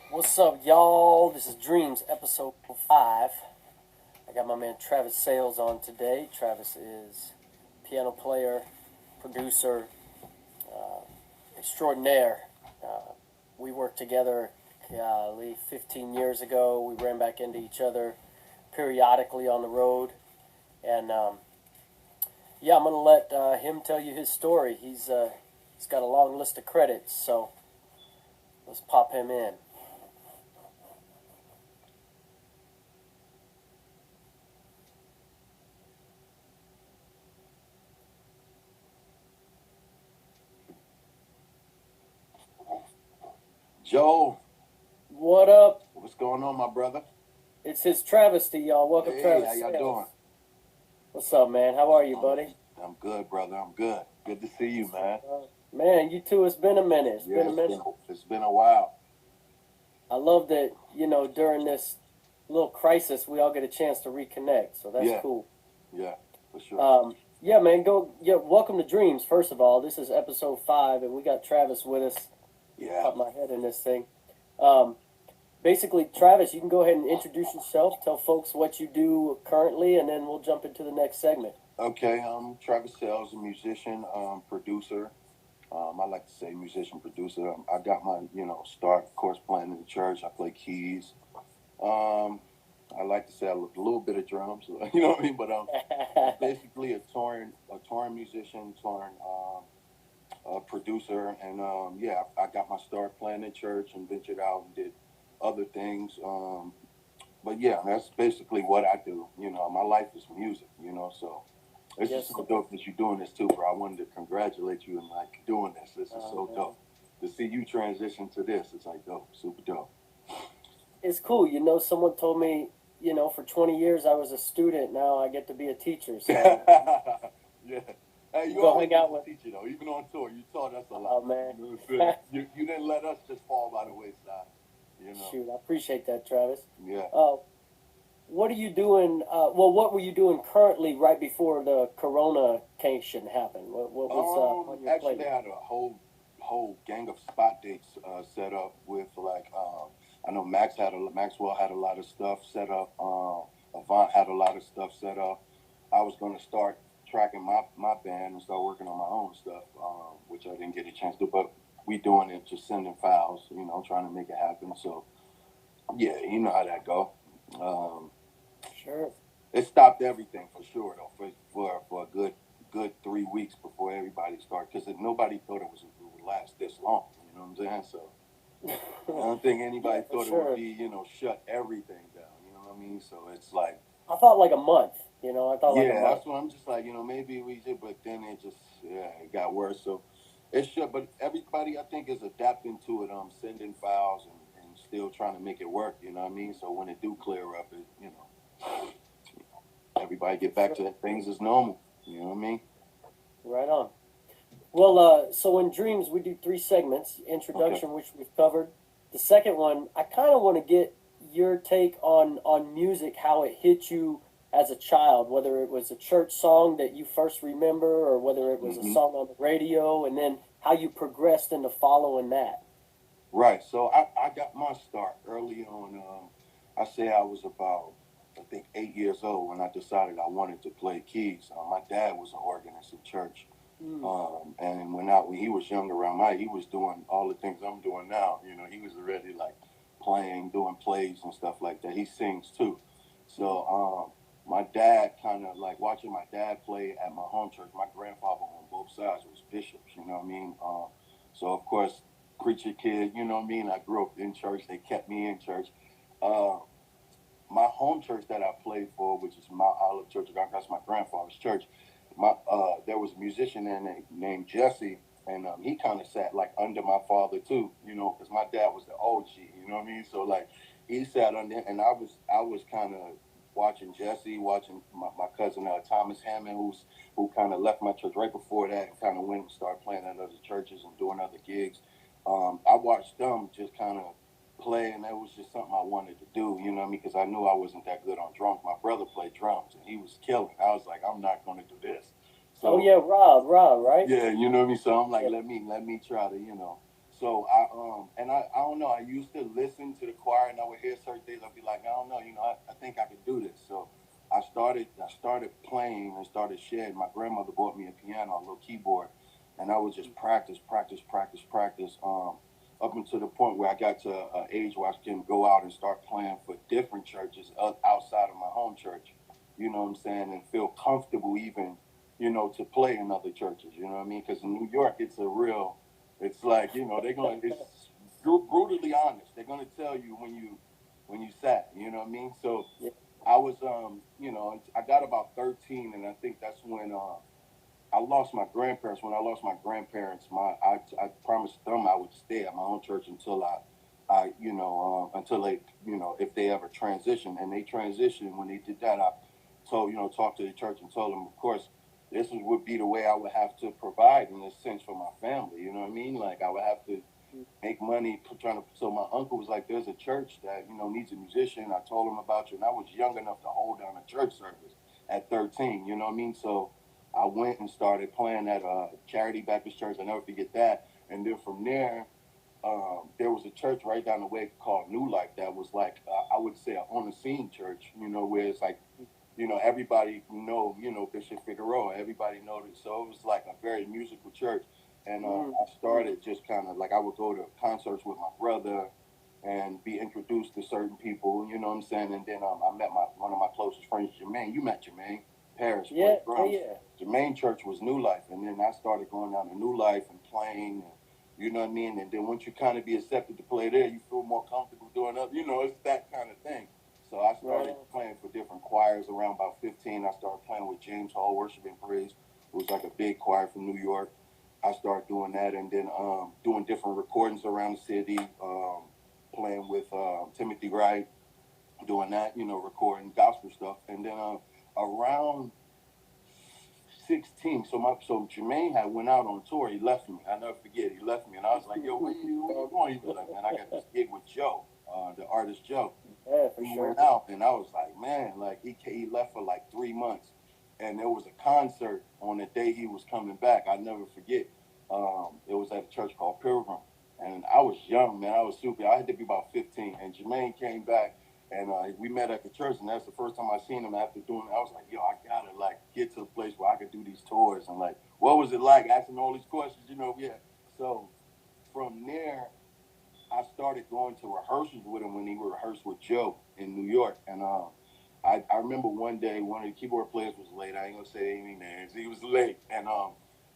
What's up, y'all? This is Dreams, episode 5. I got my man Travis Sales on today. Travis is piano player, producer, uh, extraordinaire. Uh, we worked together 15 years ago. We ran back into each other periodically on the road. And yeah, I'm going to let him tell you his story. He's got a long list of credits, so let's pop him in. Joe, What up? what's going on, my brother? It's his travesty, y'all. Welcome, Hey, how Travis y'all Sales. doing? What's up, man? How are you, I'm, buddy? I'm good, brother. I'm good. Good to see you, man. Man, you too. It's been a minute. It's Yeah, been a minute. it's been a while. I love that, during this little crisis, we all get a chance to reconnect. So that's Yeah, cool. yeah, for sure. Yeah, man. Welcome to Dreams. First of all, this is episode 5, and we got Travis with us. Yeah. Pop my head in this thing. Um, Basically, Travis, you can go ahead and introduce yourself. Tell folks what you do currently, and then we'll jump into the next segment. Okay, I'm Travis Sales, a musician, producer. I like to say musician producer. I got my, start, of course, playing in the church. I play keys. Um, I like to say a little bit of drums. You know what I mean? But basically a touring musician, touring producer, and yeah, I got my start playing in church and ventured out and did other things. But yeah, that's basically what I do. My life is music. So this is Yes, so sir. dope that you're doing this too, bro. I wanted to congratulate you and like doing this. This is so Man. dope to see you transition to this. It's like dope, super dope. It's cool. Someone told me, for 20 years I was a student. Now I get to be a teacher. So Yeah. Hey, you go always hang was out with. a teacher though. Even on tour, you taught us a lot. Oh man. You know what I'm saying? You didn't let us just fall by the wayside. You know. Shoot, I appreciate that, Travis. Yeah. What are you doing? Well, what were you doing currently right before the Corona cation happened? What was on your plate? Actually, I had a whole gang of spot dates set up with like I know Maxwell had a lot of stuff set up. Avant had a lot of stuff set up. I was going to start tracking my band and start working on my own stuff, which I didn't get a chance to. But we doing it, just sending files, trying to make it happen. So yeah, you know how that go. Um, Sure. it stopped everything for sure though for a good 3 weeks before everybody started because nobody thought it would last this long. You know what I'm saying? So I don't think Yeah, anybody for thought it would sure. be shut everything down. You know what I mean? So it's like I thought like a month. I thought like a yeah, month. that's what I'm just like maybe we did, but then it just it got worse. So it should, but everybody I think is adapting to it. Sending files and still trying to make it work. You know what I mean? So when it do clear up, everybody get back Sure. to things as normal. You know what I mean? Right on. Well, so in Dreams, we do 3 segments. Okay. Introduction, which we've covered. The second one, I kind of want to get your take on music, how it hit you as a child, whether it was a church song that you first remember, or whether it was a Hmm. song on the radio, and then how you progressed into following that. Right. So I got my start early on. I say I was about, I think, 8 years old when I decided I wanted to play keys. My dad was an organist in church. Mm, And when he was younger around he was doing all the things I'm doing now. He was already like playing, doing plays and stuff like that. He sings too. So my dad kind of like watching my dad play at my home church. My grandfather on both sides was bishops. You know what I mean? So of course, preacher kid. You know what I mean? I grew up in church. They kept me in church. Uh, my home church that I played for, which is Mount Olive Church of God, that's my grandfather's church. There was a musician there named Jesse, and he kind of sat like under my father too, because my dad was the OG, you know what I mean? So like he sat under, and I was kind of watching Jesse, watching my cousin Thomas Hammond, who kind of left my church right before that, and kind of went and started playing at other churches and doing other gigs. I watched them just kind of play, and that was just something I wanted to do, you know what I mean? Because I knew I wasn't that good on drums. My brother played drums, and he was killing. I was like, I'm not going to do this. oh So yeah, Rob, right? yeah, you know what I mean. So I'm like, Yeah, let me try to, So I don't know. I used to listen to the choir, and I would hear certain things. I'd be like, I don't know, I think I could do this. So I started playing and started sharing. My grandmother bought me a piano, a little keyboard, and I would just practice. Up until the point where I got to an age where I can go out and start playing for different churches outside of my home church. You know what I'm saying, and feel comfortable even, to play in other churches. You know what I mean? Because in New York, it's like, they're going. It's brutally honest. They're going to tell you when you sat. You know what I mean? So Yeah. I was, I got about 13, and I think that's when I lost my grandparents. When I lost my grandparents, I promised them I would stay at my own church until until they, if they ever transition, and they transitioned. When they did that, I talked to the church and told them, of course, would be the way I would have to provide in a sense for my family. You know what I mean? Like I would have to make money trying to. So my uncle was like, "There's a church that needs a musician." I told him about you, and I was young enough to hold down a church service at 13. You know what I mean? So I went and started playing at a Charity Baptist Church. I never forget that. And then from there, there was a church right down the way called New Life that was like I would say a on the scene church. Where it's like everybody Bishop Figueroa. Everybody know this. So it was like a very musical church. And I started just kind of like I would go to concerts with my brother and be introduced to certain people. You know what I'm saying? And then I met one of my closest friends, Jermaine. You met Jermaine Parrish, Yeah. played Yeah. drums. Yeah. Jermaine Church was New Life, and then I started going down to New Life and playing. And, you know what I mean? And then once you kind of be accepted to play there, you feel more comfortable doing other. It's that kind of thing. So I started Right. playing for different choirs around about 15. I started playing with James Hall Worship and Praise. It was like a big choir from New York. I started doing that, and then doing different recordings around the city, playing with Timothy Wright, doing that, recording gospel stuff. And then around 16, so Jermaine had went out on tour. He left me. I never forget. He left me, and I was like, "Yo, where you going?" He was like, "Man, I got this gig with Joe, the artist Joe." Yeah, for He sure. went out, and I was like, "Man," like he left for like 3 months, and there was a concert on the day he was coming back. I never forget. It was at a church called Pilgrim, and I was young, man. I was super. I had to be about 15, and Jermaine came back, and we met at the church, and that's the first time I seen him after doing it. I was like, "Yo, I gotta like get to a place where I could do these tours," and like, what was it like asking all these questions, Yeah. So from there, I started going to rehearsals with him when he would rehearse with Joe in New York. And I remember one day one of the keyboard players was late. I ain't gonna say any names. He was late, and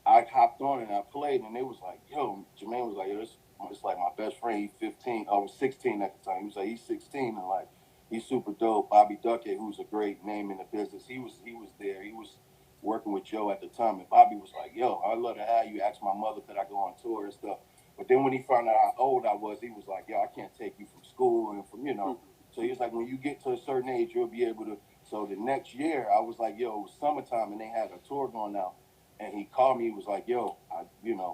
I hopped on and I played, and it was like, yo, Jermaine was like, yo, it's like my best friend. He's 15. I was 16 at the time. He was like, he's 16, and like he's super dope. Bobby Duckett, who's a great name in the business, he was there. He was working with Joe at the time, and Bobby was like, yo, I'd love to have you. Ask my mother could I go on tour and stuff. But then when he found out how old I was, he was like, "Yo, I can't take you from school and from." So he was like, "When you get to a certain age, you'll be able to." So the next year, I was like, "Yo, it was summertime, and they had a tour going out." And he called me. He was like, "Yo,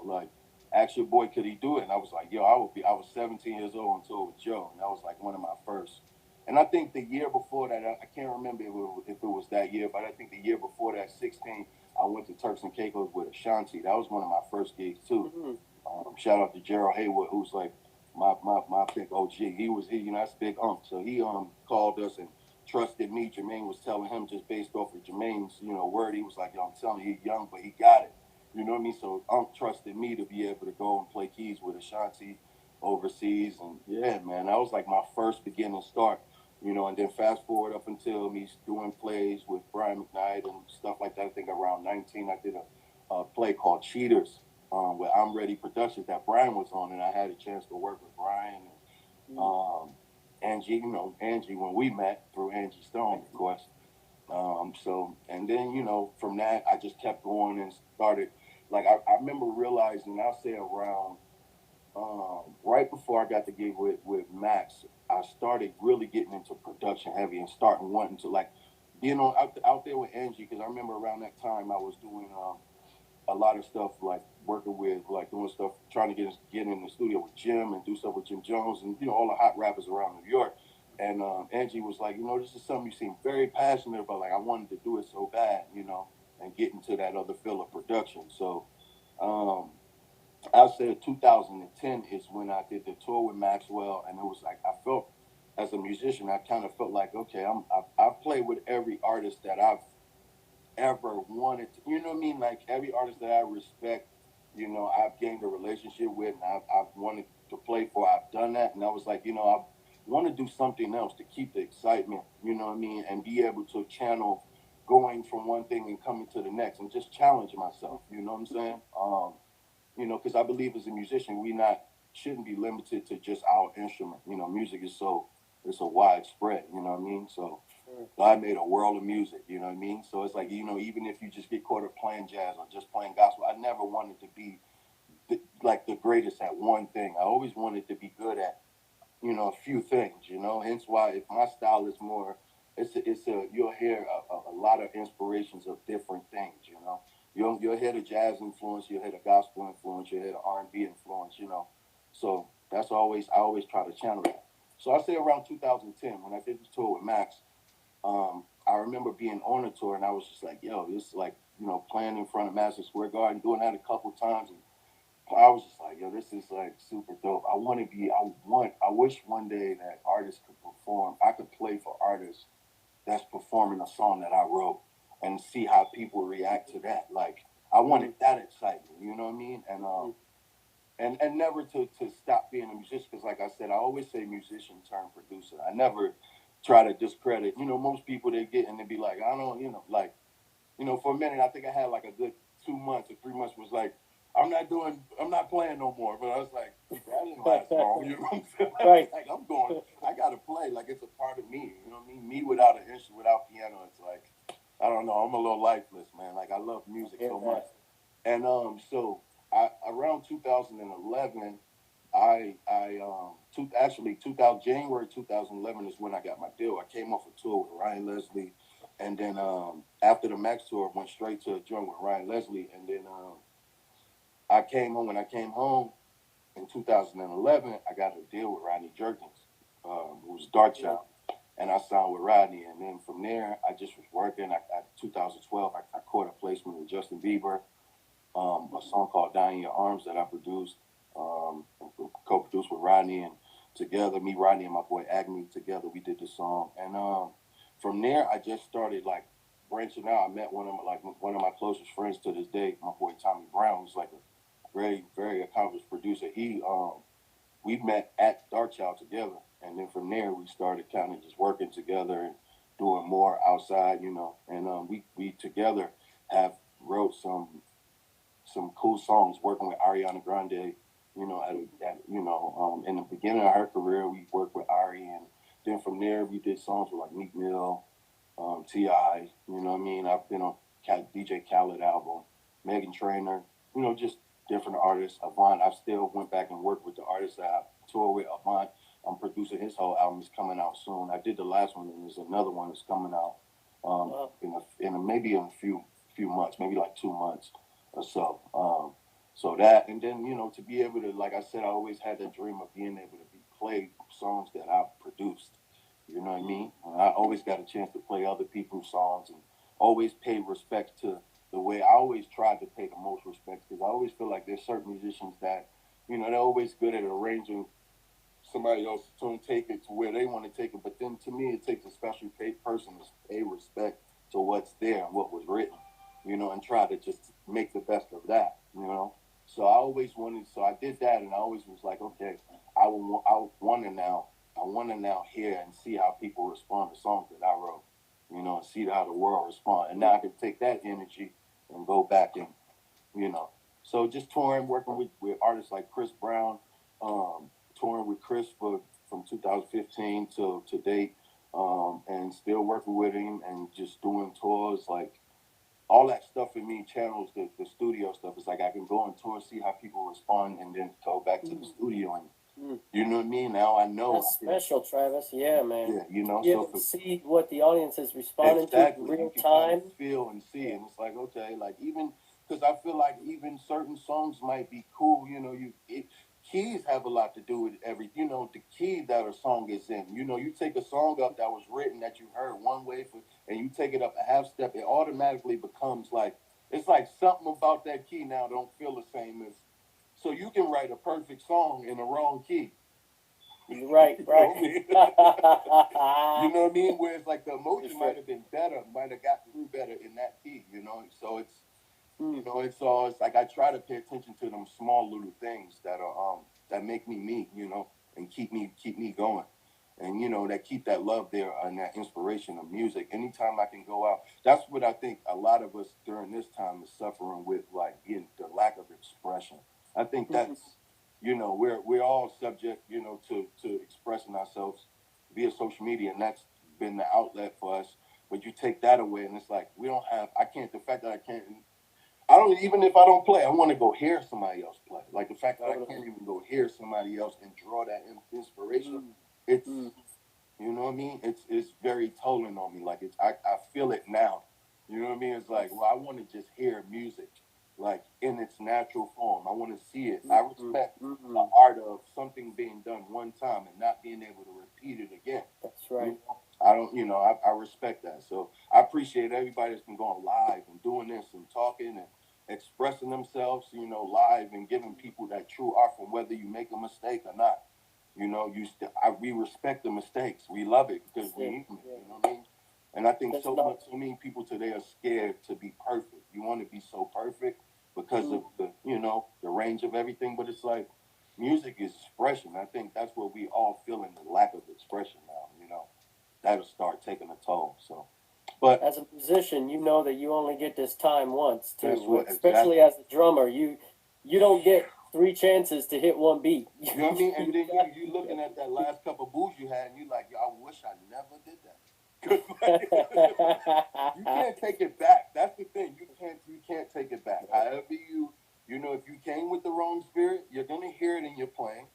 like, ask your boy, could he do it?" And I was like, "Yo, I would be." I was 17 years old on tour with Joe, and that was like one of my first. And I think the year before that, I can't remember if it was that year, but I think the year before that, 16, I went to Turks and Caicos with Ashanti. That was one of my first gigs too. Mm-hmm. Shout out to Gerald Haywood, who's like my big OG. That's big So he called us and trusted me. Jermaine was telling him just based off of Jermaine's word. He was like, "Yo, I'm telling you, he's young, but he got it." You know what I mean? So trusted me to be able to go and play keys with Ashanti overseas, and yeah, man, that was like my first beginning start. And then fast forward up until me doing plays with Brian McKnight and stuff like that. I think around 19, I did a play called Cheaters with I'm Ready Productions that Brian was on, and I had a chance to work with Brian and Angie. Angie when we met through Angie Stone, of course. So and then from that I just kept going and started. Like I remember realizing I'll say around right before I got the gig with Max, I started really getting into production heavy and starting wanting to like being on out there with Angie because I remember around that time I was doing a lot of stuff like working with like doing stuff trying to get in the studio with Jim and do stuff with Jim Jones and all the hot rappers around New York. And Angie was like, this is something you seem very passionate about. Like I wanted to do it so bad, and get into that other field of production. So um, I said 2010 is when I did the tour with Maxwell, and it was like I felt as a musician, I kind of felt like okay, I've played with every artist that I've ever wanted to, you know what I mean? Like every artist that I respect, I've gained a relationship with and I've wanted to play for, I've done that. And I was like, I want to do something else to keep the excitement, you know what I mean? And be able to channel going from one thing and coming to the next and just challenge myself, you know what I'm saying? Because I believe as a musician, we not shouldn't be limited to just our instrument. Music is it's a widespread. You know what I mean? So God made a world of music. You know what I mean? So it's like even if you just get caught up playing jazz or just playing gospel, I never wanted to be like the greatest at one thing. I always wanted to be good at a few things. Hence why if my style is more, you'll hear a lot of inspirations of different things. You'll hear the jazz influence, you'll hear the gospel influence, you'll hear the R&B influence. So that's always I always try to channel that. So I say around 2010 when I did the tour with Max, I remember being on a tour and I was just like, yo, this is like playing in front of Madison Square Garden, doing that a couple times, and I was just like, yo, this is like super dope. I wish one day that artists could perform. I could play for artists that's performing a song that I wrote and see how people react to that. Like, I wanted that excitement, you know what I mean? And never to stop being a musician because, like I said, I always say musician turned producer. I never try to discredit. Most people they get and they be like, I don't, like for a minute, I think I had like a good 2 months or 3 months was like, I'm not playing no more. But I was like, that ain't my song. You know what I'm saying? Right. Like, I got to play. Like, it's a part of me. You know what I mean? Me without an instrument, without piano, it's like, I don't know. I'm a little lifeless, man. Like, I love music so much. And so around 2011, actually 2000 January 2011 is when I got my deal. I came off a tour with Ryan Leslie, and then after the Max tour, went straight to a joint with Ryan Leslie, and then I came home. When I came home in 2011, I got a deal with Rodney Jerkins, who was Darkchild, and I signed with Rodney. And then from there, I just was working. 2012, I caught a placement with Justin Bieber, a song called "Die in Your Arms" that I produced, co-produced with Rodney, and together, me, Rodney, and my boy Agni, together we did the song. And from there, I just started like branching out. I met one of my closest friends to this day, my boy Tommy Brown, who's like a very very accomplished producer. We met at Darkchild together, and then from there we started kind of just working together and doing more outside, And we together have wrote some cool songs working with Ariana Grande. In the beginning of her career, we worked with Ari, and then from there we did songs with like Meek Mill, Ti. You know what I mean? I've been on DJ Khaled album, Megan Trainor. Just different artists. Avant. I still went back and worked with the artists that I toured with. Avant. I'm producing his whole album. Is coming out soon. I did the last one, and there's another one that's coming out maybe in a few months, maybe like 2 months or so. So that, and then to be able to, like I said, I always had that dream of being able to play songs that I've produced. You know what I mean? And I always got a chance to play other people's songs and always pay respect to the way I always tried to pay the most respect because I always feel like there's certain musicians that, they're always good at arranging somebody else's tune, take it to where they want to take it. But then to me, it takes a special person to pay respect to what's there and what was written, and try to just make the best of that. So I always wanted, so I did that, and I always was like, okay, I want to now hear and see how people respond to songs that I wrote, and see how the world respond. And now I can take that energy and go back and, you know, so just touring, working with artists like Chris Brown, touring with Chris from 2015 to date, and still working with him and just doing tours like all that stuff for me channels the studio stuff. It's like I can go on tour, see how people respond, and then go back to the studio and you know what I mean. Now I know that's special, Travis. Yeah, man. Yeah, you see what the audience is responding to in real time. Feel and see, and it's like okay, like even because I feel like even certain songs might be cool. Keys have a lot to do with the key that a song is in. You take a song up that was written that you heard one way and you take it up a half step, it automatically becomes like it's like something about that key now don't feel the same as So you can write a perfect song in the wrong key. Right, You know right. what I mean? You know what I mean? Whereas like the emotion That's might right. have been better, might have got through better in that key, you know? So it's Mm. it's like I try to pay attention to them small little things that are that make me, you know, and keep me going. And that keep that love there and that inspiration of music. Anytime I can go out, that's what I think a lot of us during this time is suffering with, like the lack of expression. I think Mhm. that's we're all subject, to expressing ourselves via social media, and that's been the outlet for us. But you take that away, and it's like we don't have. I can't. The fact that I can't. I don't even if I don't play, I want to go hear somebody else play. Like the fact that I can't even go hear somebody else and draw that inspiration. Mm. It's Mm. you know what I mean. It's very tolling on me. Like I feel it now. You know what I mean. It's like, well, I want to just hear music like in its natural form. I want to see it. I Mm. respect the Mm. art of something being done one time and not being able to repeat it again. That's You right. know, I don't. I respect that. So I appreciate everybody that's been going live and doing this and talking and expressing themselves, live and giving people that true art from whether you make a mistake or not. We respect the mistakes. We love it because That's we it. human. Yeah. You know what I mean? And I think That's so not. much, so many people today are scared to be perfect. You want to be so perfect because Mm. of the range of everything. But it's like music is expression. I think that's what we all feeling the lack of expression now. That'll start taking a toll. So, but As a musician, you know that you only get this time once that's too. what Especially exactly. as a drummer, you don't get three chances to hit one beat. You know what I mean? You And then got- you looking at that last couple of booze you had, and you like, yo, I wish I never did that. 'Cause, like, you can't take it back. That's the thing. You can't take it back. However if you came with the wrong spirit, you're gonna hear it in your playing,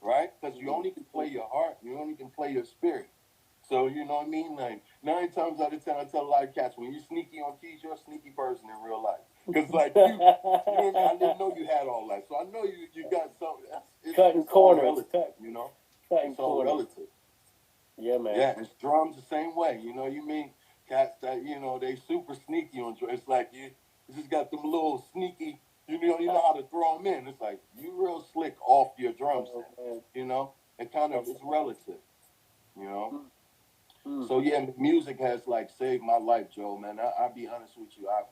right? Because you only can play your heart. You only can play your spirit. So you know what I mean? Like 9 times out of 10, I tell a lot of cats when you're sneaky on keys, you're a sneaky person in real life. Because like you know what I mean? I didn't know you had all that, so I know you got something. Cutting It's all corners, relative, you know. cutting It's all corners. relative. Yeah, man. Yeah, and drums the same way. You mean cats that they super sneaky on drums. It's like you just got them little sneaky. You know how to throw them in. It's like you real slick off your drum Oh set. man, It kind of that's it's relative. You know. mm, mm. So yeah, music has like saved my life, Joe. Man, I'll be honest with you. I've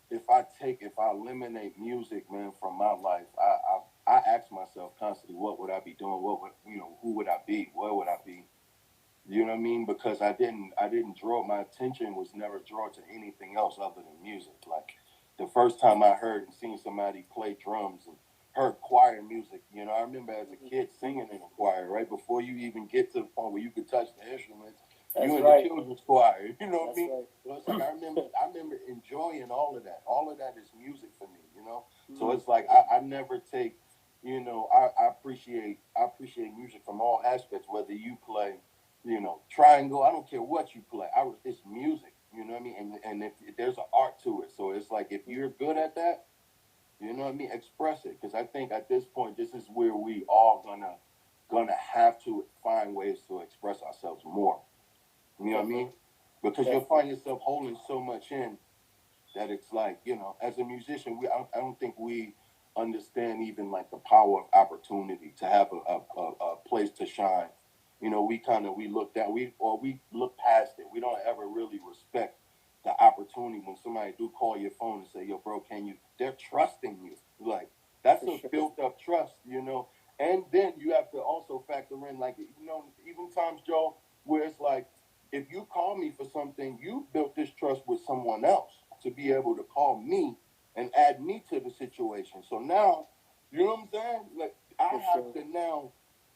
if I eliminate music, man, from my life, I ask myself constantly, what would I be doing? What would who would I be? Where would I be? You know what I mean? Because I didn't draw my attention was never drawn to anything else other than music. Like the first time I heard and seen somebody play drums and heard choir music, I remember as a kid singing in a choir right before you even get to the point where you could touch the instruments. That's You in the right. children's choir, you know what I That's mean? right. So it's like I remember enjoying all of that. All of that is music for me. So Mm. it's like I never take, I appreciate music from all aspects, whether you play triangle. I don't care what you play. It's music. You know what I mean? And if there's an art to it, so it's like if you're good at that, you know what I mean. Express it, because I think at this point, this is where we all gonna have to find ways to express ourselves more. You know what I Definitely, mean? Because you'll definitely. find yourself holding so much in that it's like as a musician, I don't think we understand even like the power of opportunity to have a place to shine. We look down, we look past it. We don't ever really respect the opportunity when somebody do call your phone and say, yo, bro, can you? They're trusting you. Like that's For a sure. built up trust. And then you have to also factor in, like, even times, Joe, where it's like, if you call me for something, you built this trust with someone else to be able to call me and add me to the situation. So now, you know what I'm saying? Like I For have sure. to now,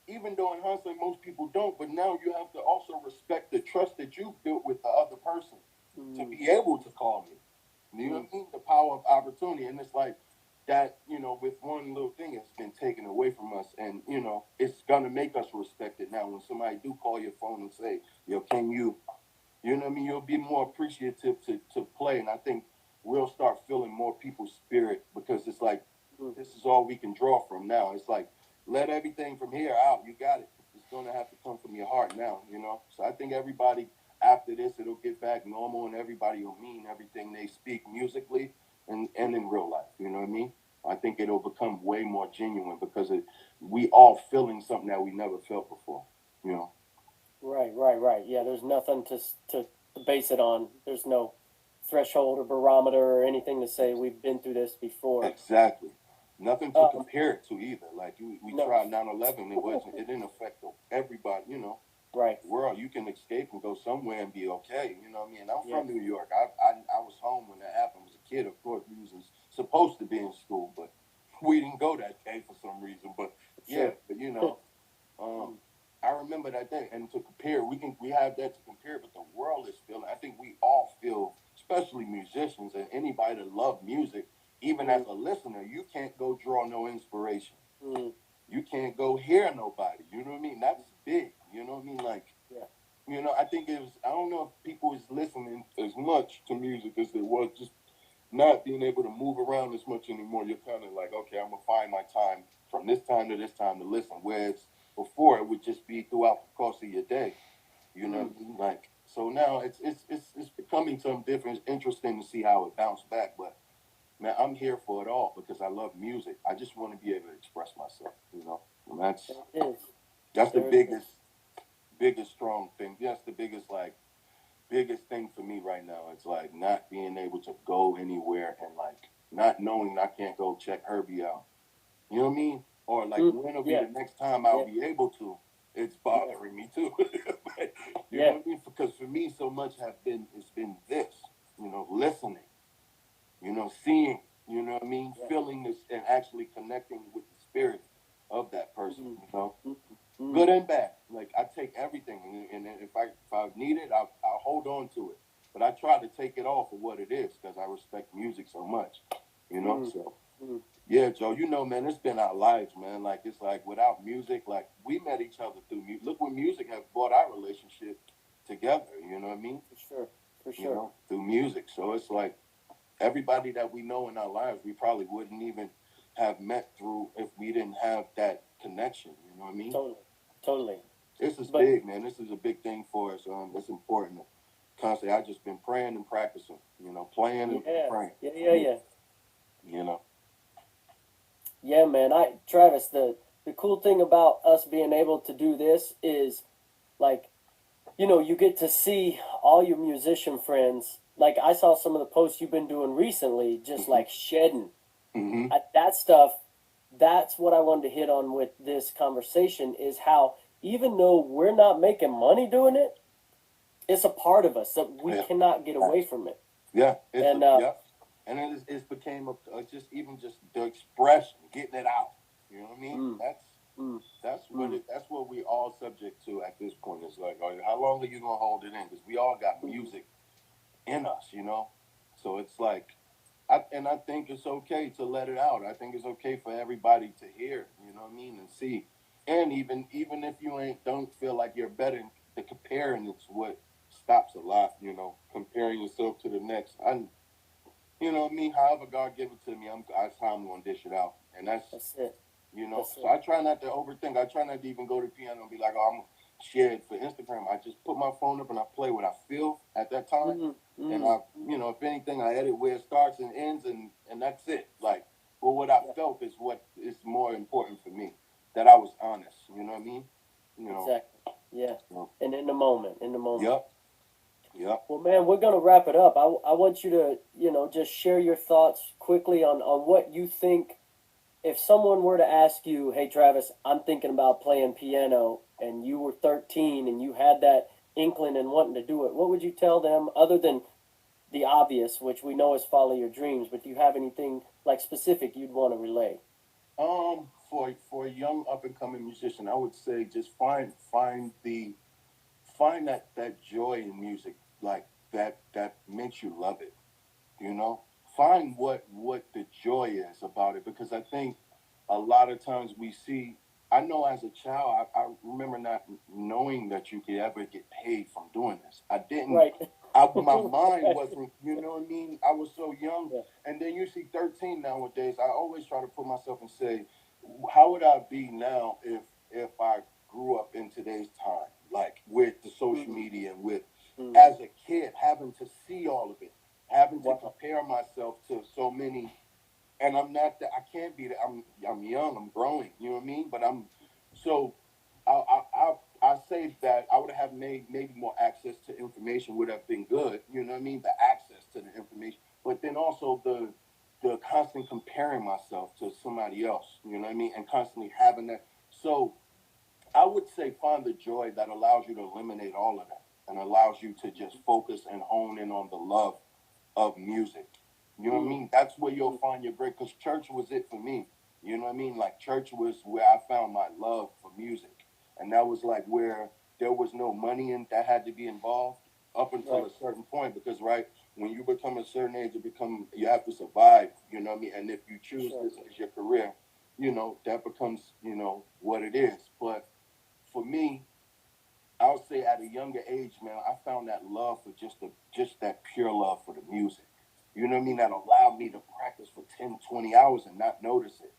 even though in hindsight most people don't, but now you have to also respect the trust that you built with the other person to Mm. be able to call me. You know what Mm. I mean? The power of opportunity. And it's like that, with one little thing it's been taken away from us. And, it's gonna make us respect it now. When somebody do call your phone and say, yo, can you know what I mean? You'll be more appreciative to play. And I think we'll start feeling more people's spirit, because it's like Mm. this is all we can draw from now. It's like let everything from here out. You got it. It's gonna have to come from your heart now. So I think everybody after this, it'll get back normal, and everybody will mean everything they speak musically and in real life. You know what I mean? I think it'll become way more genuine because we all feeling something that we never felt before. You know. Right. Yeah, there's nothing to base it on. There's no threshold or barometer or anything to say we've been through this before. Exactly. Nothing to Um, compare it to either. Like we no, tried 9/11, it didn't affect everybody. You know, right. world. You can escape and go somewhere and be okay. You know what I mean? I'm Yeah, from New York. I was home when that happened. I was a kid, of course. We was supposed to be in school, but we didn't go that day for some reason. But yeah, sure. but you know, um, I remember that day. And to compare, we have that to compare, but the world is feeling. I think we all feel, especially musicians and anybody that love music. Even as Mm, a listener, you can't go draw no inspiration. mm, You can't go hear nobody. You know what I mean? That's big. You know what I mean? Like, yeah. you know, I think it was. I don't know if people is listening as much to music as they was just not being able to move around as much anymore. You're kind of like, okay, I'm gonna find my time from this time to this time to listen. Whereas before it would just be throughout the course of your day. You know, Mm, what I mean? Like so now it's becoming something different. It's interesting to see how it bounced back, but man, I'm here for it all because I love music. I just want to be able to express myself. You know, and there it is. that's the There it is. biggest strong thing. That's the biggest thing for me right now. It's like not being able to go anywhere and like not knowing I can't go check Herbie out. You know what I mean? Or like Mm, when will be yeah, the next time I'll yeah, be able to? It's yeah, bothering me too. You know yeah. what I mean? Because for me, so much have been it's been this. You know, listening. You know, seeing. You know what I mean? Yeah. Feeling this and actually connecting with the spirit of that person. Mm, You know, mm, good mm. and bad. Like I take everything, and if I need it, I'll hold on to it. But I try to take it all for what it is because I respect music so much. You know, Mm, so mm, yeah, Joe. You know, man, it's been our lives, man. Like it's like without music, like we met each other through music. Look what music has brought our relationship together. You know what I mean? for sure, for You sure. know, through music. So it's like everybody that we know in our lives, we probably wouldn't even have met through if we didn't have that connection. You know what I mean? Totally, totally. This is But big, man. This is a big thing for us. It's important. Constantly, I just been praying and practicing. You know, playing and yeah, praying yeah, for yeah, me. yeah, You know. yeah, man. Travis, the cool thing about us being able to do this is like, you get to see all your musician friends. Like I saw some of the posts you've been doing recently, just Hmm. like shedding. Hmm. That stuff. That's what I wanted to hit on with this conversation is how even though we're not making money doing it, it's a part of us that we Yeah. cannot get away from it. Yeah. It's And a yeah. And it's became just even just the expression, getting it out. You know what I mean? mm, mm, mm, That's what we all subject to at this point. It's like, oh, how long are you gonna hold it in? Because we all got mm, music in us, you know. So it's like, I think it's okay to let it out. I think it's okay for everybody to hear, you know what I mean, and see. And even if you ain't don't feel like you're better, the comparing is what stops a lot. You know, comparing yourself to the next. You know what I mean. However God give it to me, that's how I'm gonna dish it out, and that's that's it. you know, That's so it. I try not to overthink. I try not to even go to the piano and be like, oh, I'm gonna share it for Instagram. I just put my phone up and I play what I feel at that time. Mm, And mm, mm. if anything, I edit where it starts and ends, and that's it. Like, but what I Yeah, felt is what is more important for me. That I was honest. You know what I mean? You know. exactly. Yeah. You know. And in the moment, in the moment. Yep. Yep. Well, man, we're going to wrap it up. I want you to, just share your thoughts quickly on what you think. If someone were to ask you, hey, Travis, I'm thinking about playing piano, and you were 13 and you had that inkling and wanting to do it, what would you tell them other than the obvious, which we know is follow your dreams, but do you have anything like specific you'd want to relay? For a young up and coming musician, I would say just find that joy in music, like that makes you love it. You know, find what the joy is about it, because I think a lot of times we see. I know as a child, I remember not knowing that you could ever get paid from doing this. I didn't. Right. My mind wasn't. You know what I mean? I was so young, Yeah. and then you see 13 nowadays. I always try to put myself and say, how would I be now if I grew up in today's time, like with the social Mm, media and with mm. as a kid having to see all of it, having to Wow. compare myself to so many. And I'm not that. I can't be that. I'm young. say that I would have made maybe more access to information would have been good. You know what I mean? The access to the information, but then also the constant comparing myself to somebody else. You know what I mean? And constantly having that. So I would say find the joy that allows you to eliminate all of that and allows you to just focus and hone in on the love of music. You know what I mean? That's where you'll find your break. Because church was it for me. You know what I mean? Like church was where I found my love for music, and that was like where there was no money in that had to be involved up until a certain point. Because when you become a certain age, you have to survive. You know what I mean? And if you choose this as your career, that becomes what it is. But for me, I'll say at a younger age, man, I found that love for just that pure love for the music. You know what I mean? That allowed me to practice for 10, 20 hours and not notice it.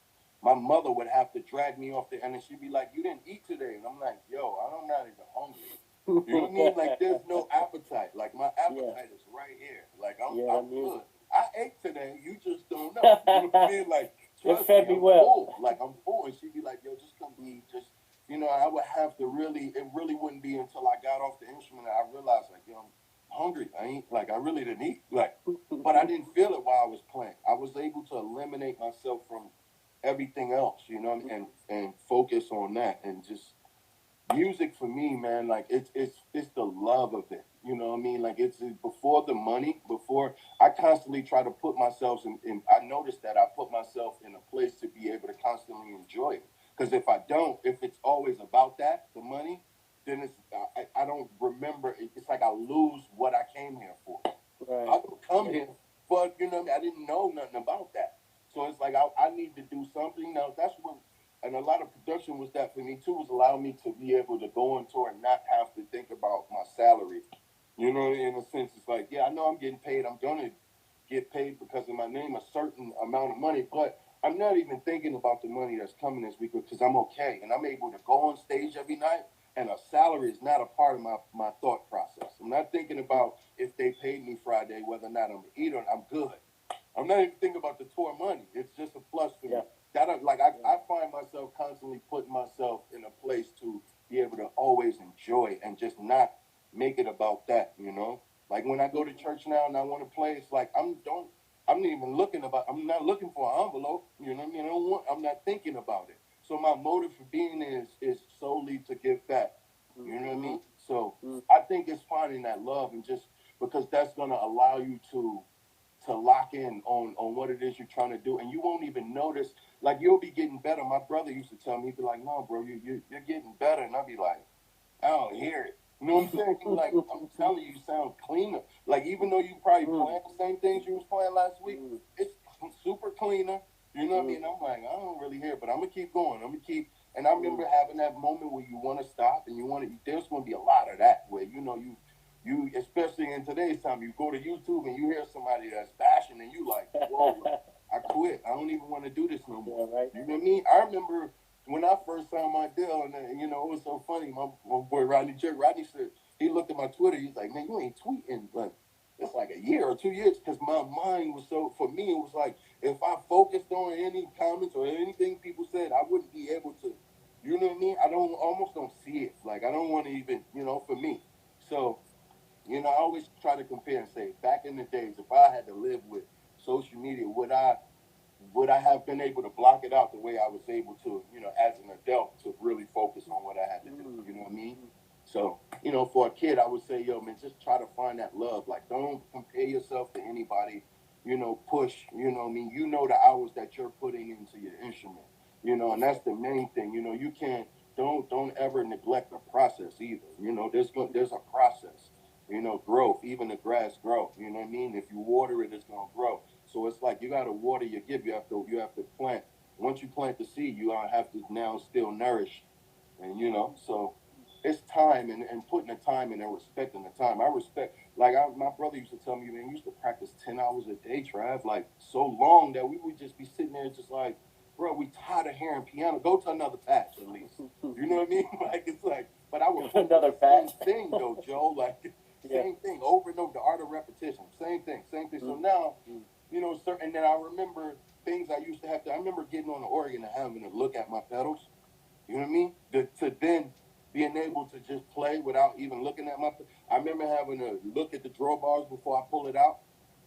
My mother would have to drag me off the end and she'd be like, "You didn't eat today." And I'm like, "Yo, I'm not even hungry." You know what I mean? Like there's no appetite. Like my appetite is right here. Like I'm good. I ate today. You just don't know. You know what I mean? Like trust me, I'm full. Like I'm full. And she'd be like, "Yo, just come eat. Just." I would have to it really wouldn't be until I got off the instrument that I realized, like, I'm hungry. I really didn't eat. Like, but I didn't feel it while I was playing. I was able to eliminate myself from everything else, and focus on that. And just music for me, man, like it's the love of it. You know what I mean? Like it's before the money, before I constantly try to put myself in I noticed that I put myself in a place to be able to constantly enjoy it. Because if it's always about that, the money, then I don't remember. It's like I lose what I came here for. Right. I don't come here, but I didn't know nothing about that. So it's like I need to do something. Now that's what, and a lot of production was that for me too, was allowing me to be able to go on tour and not have to think about my salary. In a sense, it's like, yeah, I know I'm getting paid. I'm gonna get paid because of my name, a certain amount of money, but I'm not even thinking about the money that's coming this week because I'm okay and I'm able to go on stage every night. And a salary is not a part of my thought process. I'm not thinking about if they paid me Friday, whether or not I'm gonna eat or I'm good. I'm not even thinking about the tour money. It's just a plus for me. I find myself constantly putting myself in a place to be able to always enjoy and just not make it about that. Like when I go to church now and I want to play, it's like I'm not even I'm not looking for an envelope. You know what I mean? I'm not thinking about it. So my motive for being is solely to give back. You know what I mean? So I think it's finding that love and just because that's gonna allow you to lock in on what it is you're trying to do, and you won't even notice. Like you'll be getting better. My brother used to tell me, he'd be like, "No, bro, you're getting better," and I'd be like, "I don't hear it." You know what I'm saying? He's like, "I'm telling you, you sound cleaner. Like even though you probably playing the same things you was playing last week, it's super cleaner." You know what I mean? I'm like, I don't really hear it, but I'm gonna keep going. I'm gonna keep. And I remember having that moment where you want to stop and you want to. There's gonna be a lot of that where you especially in today's time, you go to YouTube and you hear somebody that's bashing and you like, whoa, I quit. I don't even want to do this no more. Yeah, right. You know what I mean? I remember when I first signed my deal, and it was so funny. My boy Rodney said, he looked at my Twitter. He's like, "Man, you ain't tweeting like it's like a year or 2 years." Because my mind was so, for me, it was like if I focused on any comments or anything people said, I wouldn't be able to. You know what I mean? I almost don't see it. Like I don't want to even, for me. So I always try to compare and say, back in the days, if I had to live with social media, would I have been able to block it out the way I was able to, as an adult, to really focus on what I had to do? You know what I mean? So, for a kid, I would say, yo, man, just try to find that love. Like, don't compare yourself to anybody. Push. You know what I mean? You know the hours that you're putting into your instrument. And that's the main thing. You can't. Don't ever neglect the process either. There's a process. Growth, even the grass grow. You know what I mean? If you water it, it's gonna grow. So it's like you gotta water your gift. You have to plant. Once you plant the seed, you have to now still nourish. And so it's time and putting the time in and respecting the time. I respect my brother used to tell me, man, you used to practice 10 hours a day, Trav, like so long that we would just be sitting there just like, bro, we tired of hearing piano. Go to another patch at least. You know what I mean? Like it's like, but I would another patch. Same thing though, Joe. Like same thing over and over. The art of repetition. Same thing. So now, certain. And then I remember things I used to have to. I remember getting on the organ and having to look at my pedals. You know what I mean? To then being able able to just play without even looking at my. I remember having to look at the drawbars before I pull it out,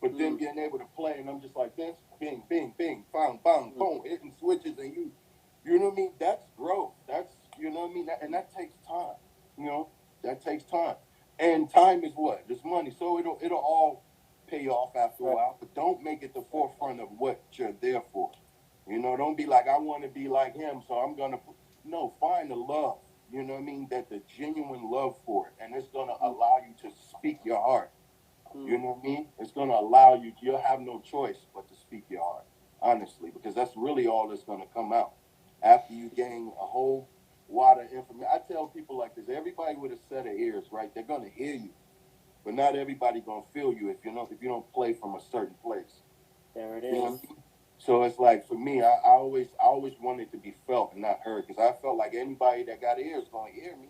but then being able to play, and I'm just like this, bing, bing, bing, bang, bang, boom, hitting switches, and you know what I mean? That's growth. That's, you know what I mean? And that takes time. You know, that takes time. And time is what? It's money. So it'll all pay off after a while. But don't make it the forefront of what you're there for. You know, don't be like, I want to be like him, so I'm gonna. No, find the love. You know what I mean? That the genuine love for it, and it's gonna allow you to speak your heart. You know what I mean? It's gonna allow you. You'll have no choice but to speak your heart, honestly, because that's really all that's gonna come out after you gain a whole wad of information. I tell people like this: everybody with a set of ears, right? They're gonna hear you, but not everybody gonna feel you if you don't play from a certain place. There it is. You know what I mean? So it's like for me, I always wanted to be felt and not heard, because I felt like anybody that got ears gonna hear me,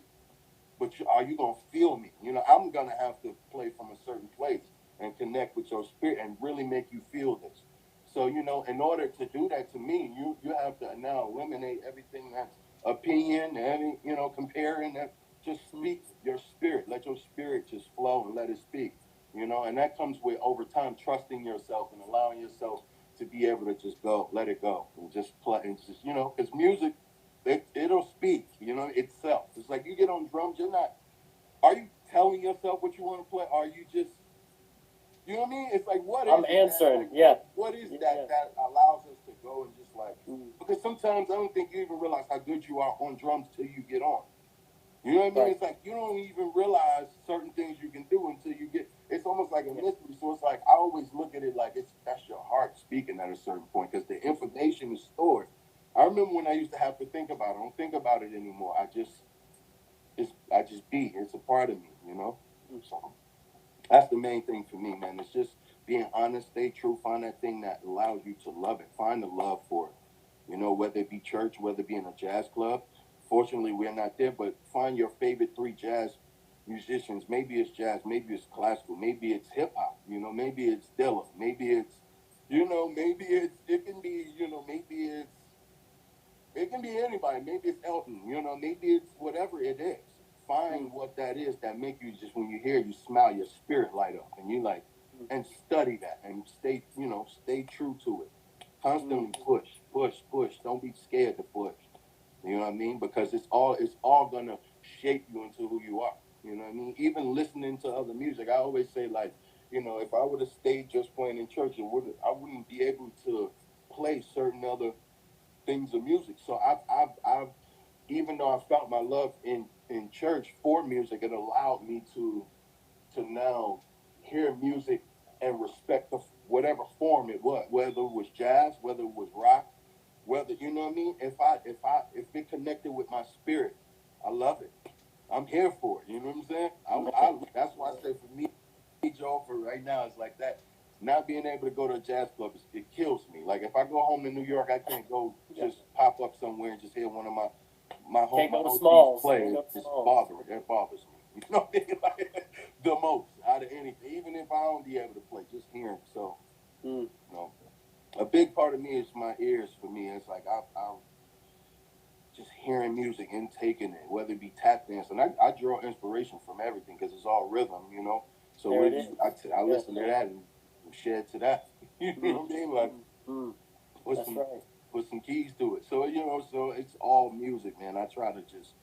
but are you gonna feel me? You know, I'm gonna have to play from a certain place and connect with your spirit and really make you feel this. So you know, in order to do that, to me, you have to now eliminate everything that's opinion, any comparing. That just speak your spirit. Let your spirit just flow and let it speak. You know, and that comes with over time trusting yourself and allowing yourself to be able to just go, let it go, and just play, and just because music, it'll speak, itself. It's like you get on drums, you're not. Are you telling yourself what you want to play? Are you just, you know what I mean? It's like what is I'm answering, like, yeah. What is that allows us to go and just like because sometimes I don't think you even realize how good you are on drums till you get on. You know what I mean? Right. It's like you don't even realize certain things you can do until you get. It's almost like a mystery. So it's like I always look at it like that's your heart speaking at a certain point because the information is stored. I remember when I used to have to think about it. I don't think about it anymore. I just be. It's a part of me. So that's the main thing for me, man. It's just being honest, stay true, find that thing that allows you to love it. Find the love for it. Whether it be church, whether it be in a jazz club. Fortunately, we're not there, but find your favorite three jazz musicians. Maybe it's jazz, maybe it's classical, maybe it's hip hop, maybe it's Dilla, maybe it's, maybe it can be, maybe it can be anybody. Maybe it's Elton, maybe it's whatever it is. Find what that is that make you just, when you hear, you smile, your spirit light up, and you like, and study that and stay true to it. Constantly push, push, push. Don't be scared to push. You know what I mean? Because it's all gonna shape you into who you are. You know what I mean? Even listening to other music, I always say like, if I would have stayed just playing in church, I wouldn't be able to play certain other things of music. So I've even though I found my love in church for music, it allowed me to now hear music and respect whatever form it was, whether it was jazz, whether it was rock, whether what I mean. If it connected with my spirit, I love it. I'm here for it. You know what I'm saying? That's why I say for me, Joe, for right now, it's like that. Not being able to go to a jazz club, it kills me. Like if I go home to New York, I can't go just pop up somewhere and just hear one of my home my OTs play. It bothers me. You know what I mean? Like, the most out of anything. Even if I don't be able to play, just hearing. So, a big part of me is my ears. For me, it's like I just hearing music and taking it, whether it be tap dance, and I draw inspiration from everything because it's all rhythm. So I listen to that and share to that. You know what I mean? Like put some keys to it. So so it's all music, man. I try to just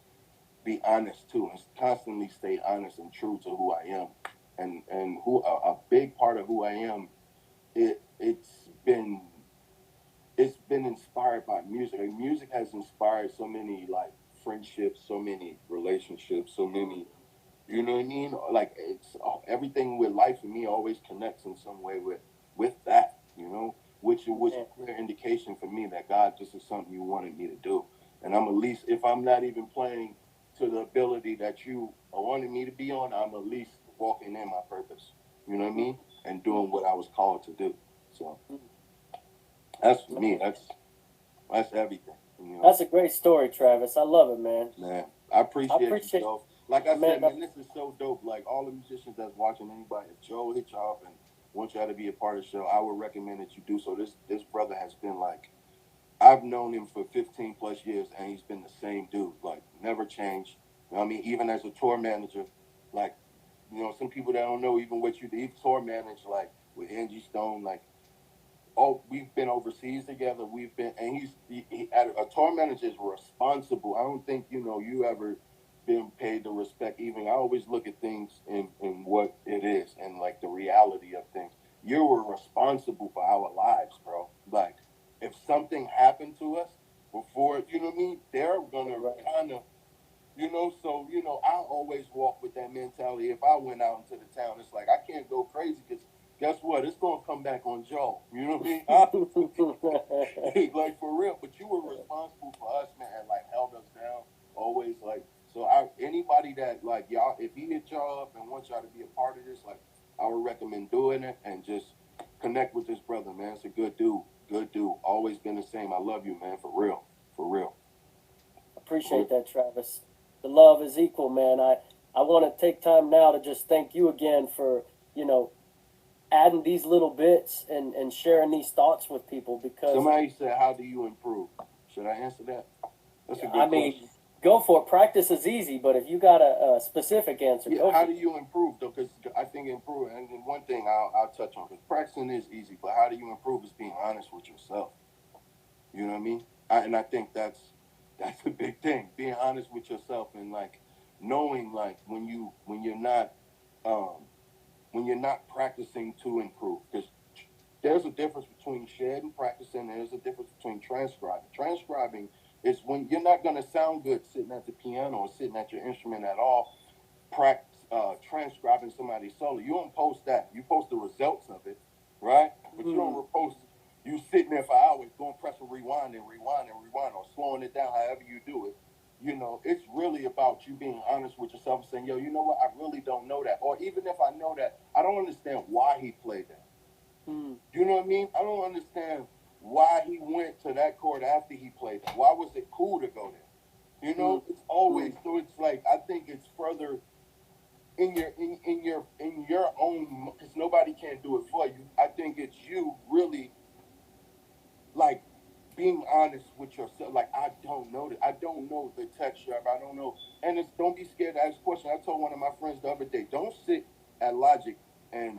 be honest too, and constantly stay honest and true to who I am, and who a big part of who I am. It's been inspired by music. Like, music has inspired so many like friendships, so many relationships, so many. You know what I mean? Like it's everything with life for me always connects in some way with that. Which was a clear indication for me that God, this is something you wanted me to do, and I'm at least if I'm not even playing to the ability that you wanted me to be on, I'm at least walking in my purpose. You know what I mean? And doing what I was called to do. So that's for me. That's everything. That's a great story, Travis. I love it, man. Man, I appreciate you, Joe. Like I said, man, this is so dope. Like all the musicians that's watching, anybody, if Joe hit you off and wants y'all to be a part of the show, I would recommend that you do so. This brother has been like, I've known him for 15 plus years, and he's been the same dude. Like never changed. You know what I mean? Even as a tour manager, like, some people that don't know even what you did, tour manage, like, with Angie Stone, like, oh, we've been overseas together. We've been, and a tour manager is responsible. I don't think you ever been paid the respect. Even I always look at things in what it is and like the reality of things. You were responsible for our lives, bro. Like, if something happened to us before, you know what I mean? They're gonna kind of, so I always walk with that mentality. If I went out into the town, it's like I can't go crazy because guess what? It's gonna come back on Joe. You know what I mean? Like, for real. But you were responsible for us, man. And, like, held us down always. Like, so anybody that, like, y'all, if he hit y'all up and wants y'all to be a part of this, like, I would recommend doing it and just connect with this brother, man. It's a good dude. Good dude. Always been the same. I love you, man. For real. For real. Appreciate that, Travis. The love is equal, man. I want to take time now to just thank you again for, adding these little bits and sharing these thoughts with people because somebody said, "How do you improve?" Should I answer that? That's a good question. Go for it. Practice is easy, but if you got a specific answer, go how for do you improve though? Because I think improving, and then one thing I'll touch on, because practicing is easy, but how do you improve is being honest with yourself. You know what I mean? And I think that's a big thing. Being honest with yourself and like knowing like um, when you're not practicing to improve. Because there's a difference between sharing and practicing. There's a difference between transcribing. Transcribing is when you're not going to sound good sitting at the piano or sitting at your instrument at all. Practice transcribing somebody's solo. You don't post that. You post the results of it, right? But you don't post you sitting there for hours going press and rewind and rewind and rewind or slowing it down, however you do it. It's really about you being honest with yourself and saying, yo, you know what? I really don't know that. Or even if I know that, I don't understand why he played that. You know what I mean? I don't understand why he went to that chord after he played that. Why was it cool to go there? It's always so. It's like I think it's further in your own, because nobody can do it for you. I think it's you really like being honest with yourself. Like, I don't know that. I don't know the texture of. I don't know. And don't be scared to ask questions. I told one of my friends the other day, don't sit at Logic and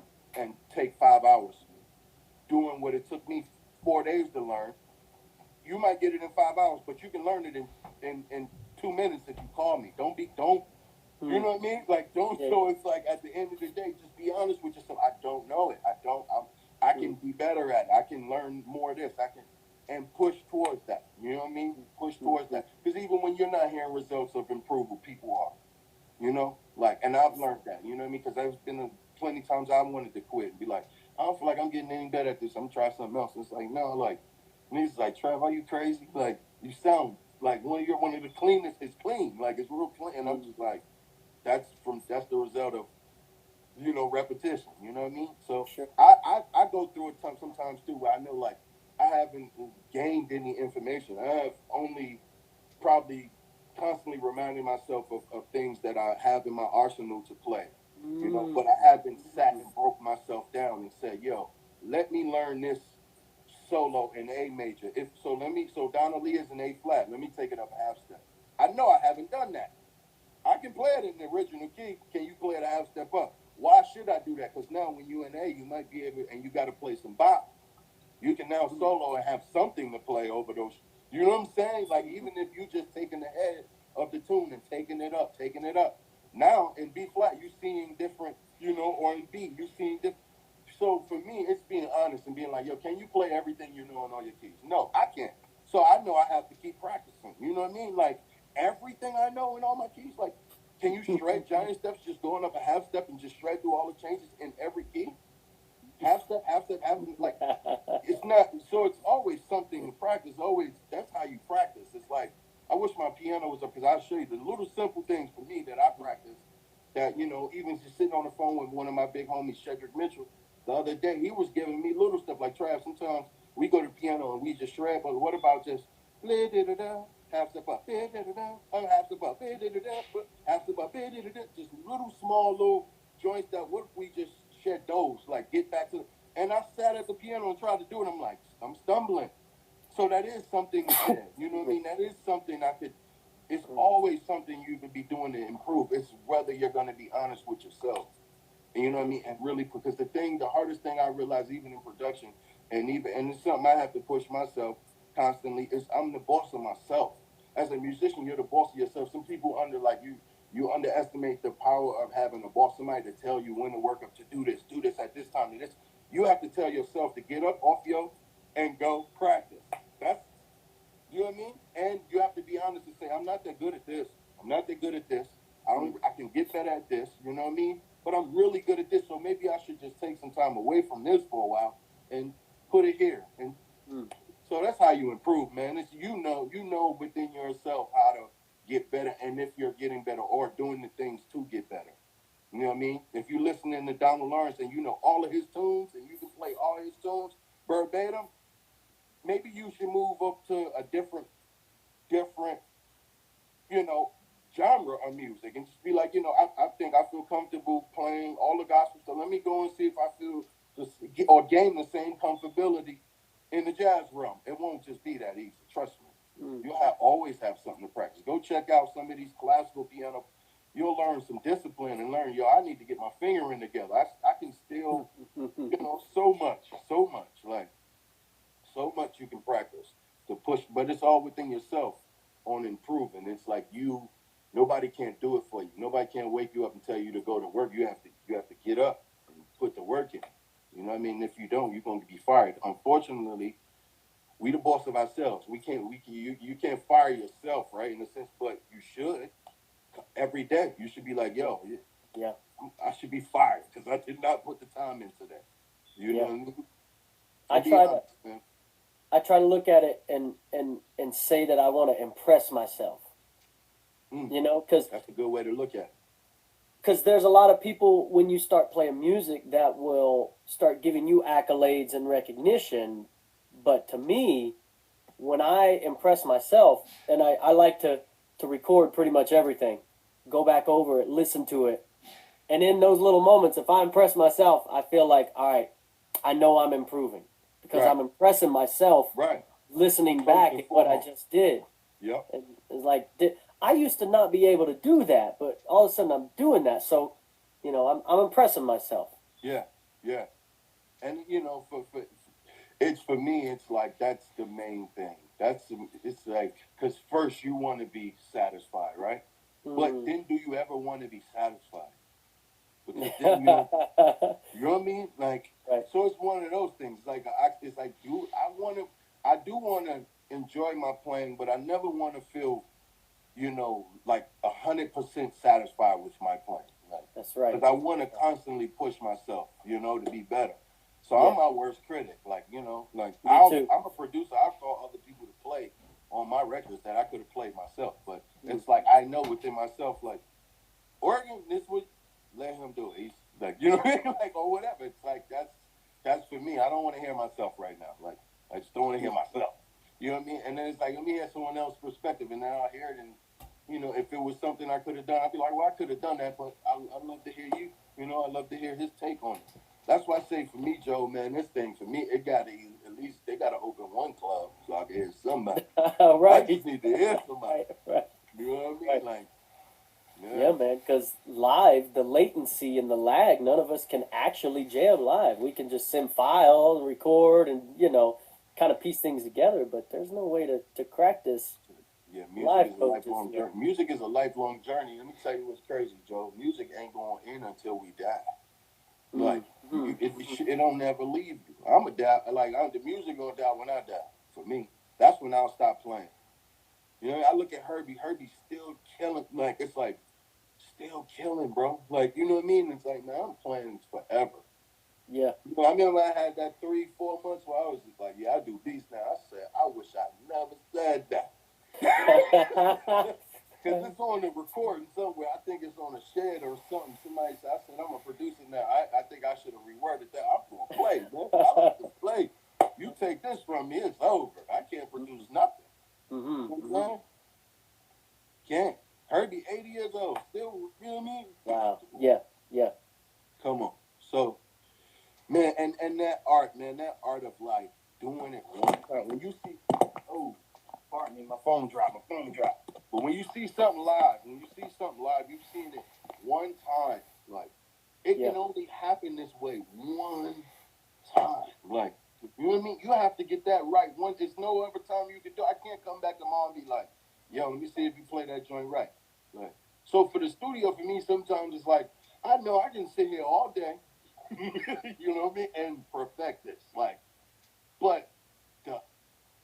take 5 hours doing what it took me 4 days to learn. You might get it in 5 hours, but you can learn it in 2 minutes if you call me. Don't you know what I mean? Like, don't. Yeah. So it's like at the end of the day, just be honest with yourself. I don't know it. I can be better at it. I can learn more of this. I can and push towards that. You know what I mean? Push towards that. Because even when you're not hearing results of improvement, people are. Like, and I've learned that. You know what I mean? Because there's been plenty of times I wanted to quit and be like, I don't feel like I'm getting any better at this. I'm trying something else. It's like, no, like, and he's like, Trev, are you crazy? Like, you sound like one of the cleanest. It's clean. Like, it's real clean. And I'm just like, that's the result of repetition. You know what I mean? So sure. I go through it sometimes too, where I know like I haven't gained any information. I have only probably constantly reminding myself of things that I have in my arsenal to play. But I haven't sat and broke myself down and said, yo, let me learn this solo in A major. So Donna Lee is in A flat. Let me take it up a half step. I know I haven't done that. I can play it in the original key. Can you play it a half step up? Why should I do that? Because now when you in A, you might be able, and you got to play some bop. You can now solo and have something to play over those. You know what I'm saying? Like, even if you just taking the head of the tune and taking it up. Now in B flat, you seeing different, or in B, you seeing different. So for me, it's being honest and being like, yo, can you play everything you know on all your keys? No, I can't. So I know I have to keep practicing. You know what I mean? Like, everything I know in all my keys, like, can you shred giant steps just going up a half step and just shred through all the changes in every key? Half step, like, it's not. So it's always something to practice. Always, that's how you practice. It's like, I wish my piano was up, because I'll show you the little simple things for me that I practice. That even just sitting on the phone with one of my big homies, Shedrick Mitchell, the other day, he was giving me little stuff like, Trav, sometimes we go to piano and we just shred, but what about just half step up, half step up, half step up, just little small little joints that what if we just shed those, like get back to and I sat at the piano and tried to do it. I'm like, I'm stumbling. So that is something to share. You know what I mean? That is something I could It's always something you could be doing to improve. It's whether you're going to be honest with yourself. And you know what I mean? And really, because the hardest thing I realize, even in production, and it's something I have to push myself constantly, is I'm the boss of myself. As a musician, you're the boss of yourself. Some people you underestimate the power of having a boss, somebody to tell you when to work up, to do this at this time, to this. You have to tell yourself to get up off yo and go practice. That's you know what I mean? And you have to be honest and say, I'm not that good at this. I'm not that good at this. I can get better at this, you know what I mean? But I'm really good at this, so maybe I should just take some time away from this for a while and put it here. And so that's how you improve, man. It's you know within yourself how to get better, and if you're getting better or doing the things to get better. You know what I mean? If you're listening to Donald Lawrence and you know all of his tunes and you can play all his tunes verbatim, maybe you should move up to a different, you know, genre of music and just be like, I think I feel comfortable playing all the gospel stuff. Let me go and see if I feel or gain the same comfortability in the jazz realm. It won't just be that easy. Trust me. You'll always have something to practice. Go check out some of these classical piano. You'll learn some discipline and learn, I need to get my fingering together. I can still, so much, like so much you can practice to push, but it's all within yourself on improving. It's like nobody can't do it for you. Nobody can wake you up and tell you to go to work. You have to get up and put the work in. You know what I mean? If you don't, you're going to be fired. Unfortunately, we the boss of ourselves. You can't fire yourself, right? In a sense, but you should every day. You should be like, yo, yeah, I should be fired because I did not put the time into that. You know what I mean? I try to look at it and say that I want to impress myself. Because that's a good way to look at it. Because there's a lot of people when you start playing music that will start giving you accolades and recognition, but to me, when I impress myself, and I like to record pretty much everything, go back over it, listen to it, and in those little moments, if I impress myself, I feel like, all right, I know I'm improving. Because I'm impressing myself, listening back at what I just did. Yep. And it's like I used to not be able to do that, but all of a sudden I'm doing that. So, I'm impressing myself. Yeah, yeah. And for me, it's like that's the main thing. It's like because first you want to be satisfied, right? But then do you ever want to be satisfied? Because then you know what I mean? Like, so it's one of those things. Like, I do want to enjoy my playing, but I never want to feel, like 100% satisfied with my playing. Like, that's right. Because I want to constantly push myself, to be better. So I'm my worst critic. Like, I'm a producer. I call other people to play on my records that I could have played myself. But it's like I know within myself, like, organ, this would let him do it. He's like, like, or whatever. It's like that's for me. I don't want to hear myself right now. Like, I just don't want to hear myself. You know what I mean? And then it's like, let me hear someone else's perspective, and then I'll hear it. And if it was something I could have done, I'd be like, well, I could have done that, but I'd love to hear you. I'd love to hear his take on it. That's why I say for me, Joe, man, this thing for me, it got to at least they got to open one club so I can hear somebody. Right. I just need to hear somebody. Right. You know what I mean? Right. Like. Yeah, man, because live, the latency and the lag, none of us can actually jam live. We can just send files, record, and, kind of piece things together, but there's no way to crack this. Yeah, music is a lifelong journey. Music is a lifelong journey. Let me tell you what's crazy, Joe. Music ain't going to end until we die. Like, it don't never leave you. I'm going to die. Like, the music going to die when I die. For me, that's when I'll stop playing. I look at Herbie. Herbie's still killing. Like, it's like, still killing, bro. Like, you know what I mean? It's like, man, I'm playing forever. Yeah. I remember I had that 3-4 months where I was just like, yeah, I do beats now. I said, I wish I never said that. Because it's on the recording somewhere. I think it's on a shed or something. Somebody said, I said, I'm a producer now. I think I should have reworded that. I'm going to play, man. I like to play. You take this from me, it's over. I can't produce nothing. Mm-hmm. Can't. Herbie, 80 years old, still, you know what I mean? Wow. Yeah. Come on. So, man, and that art, man, that art of like doing it one time. When you see, pardon me, my phone dropped. But when you see time. Like, it Yeah. can only happen this way one time. Like, you know what I mean? You have to get that right. One, there's no other time you can do. I can't come back tomorrow and be like, yo, let me see if you play that joint right. Like, so for the studio, for me, sometimes it's like, I know I can sit here all day, you know what I mean, and perfect this. Like, but the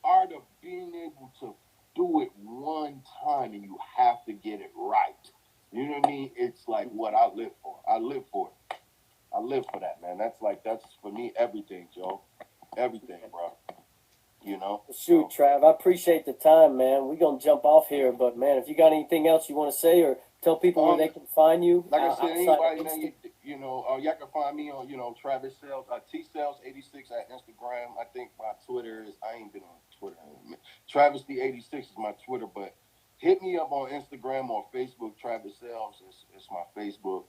art of being able to do it one time and you have to get it right. You know what I mean? It's like what I live for. I live for it. I live for that, man. That's for me everything, Joe. Everything, bro. You know. Shoot, Trav, I appreciate the time, man. We're gonna jump off here, but man, if you got anything else you want to say or tell people where they can find you, like I said, outside anybody, of man, y'all can find me on, Travis Sales, T Sales 86 at Instagram. I think my Twitter is, I ain't been on Twitter. Travis the 86 is my Twitter, but hit me up on Instagram or Facebook. Travis Sales is my Facebook.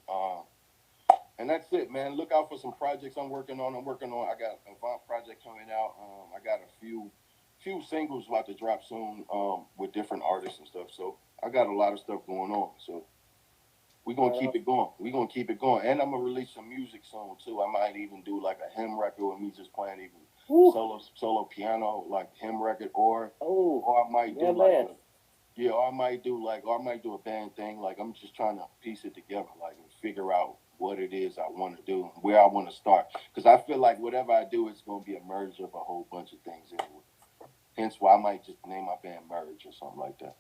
And that's it, man. Look out for some projects I'm working on. I got an Avant project coming out. I got a few singles about to drop soon with different artists and stuff. So I got a lot of stuff going on. So we're gonna keep it going. We're gonna keep it going. And I'm gonna release some music soon too. I might even do like a hymn record with me just playing even solo piano, like hymn record, or I might do or I might do a band thing. Like I'm just trying to piece it together, like and figure out what it is I want to do and where I want to start. Because I feel like whatever I do, it's gonna be a merge of a whole bunch of things anyway. Hence why I might just name my band Merge or something like that.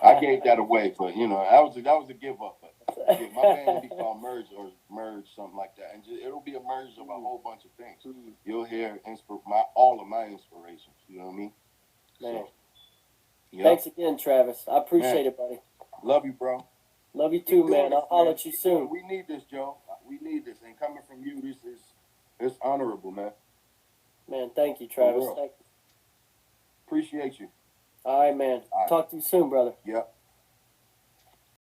I gave that away, but that was a give up. But yeah, my band will be called Merge or Merge, something like that, and it'll be a merge of a whole bunch of things. You'll hear all of my inspirations. You know what I mean? Man. So, yeah. Thanks again, Travis. I appreciate it, buddy. Love you, bro. Love you too, man. I'll holler at you soon. We need this, Joe. We need this, and coming from you, it's honorable, man. Man, thank you, Travis. Thank you. Appreciate you. All right, man. Talk to you soon, brother. Yep.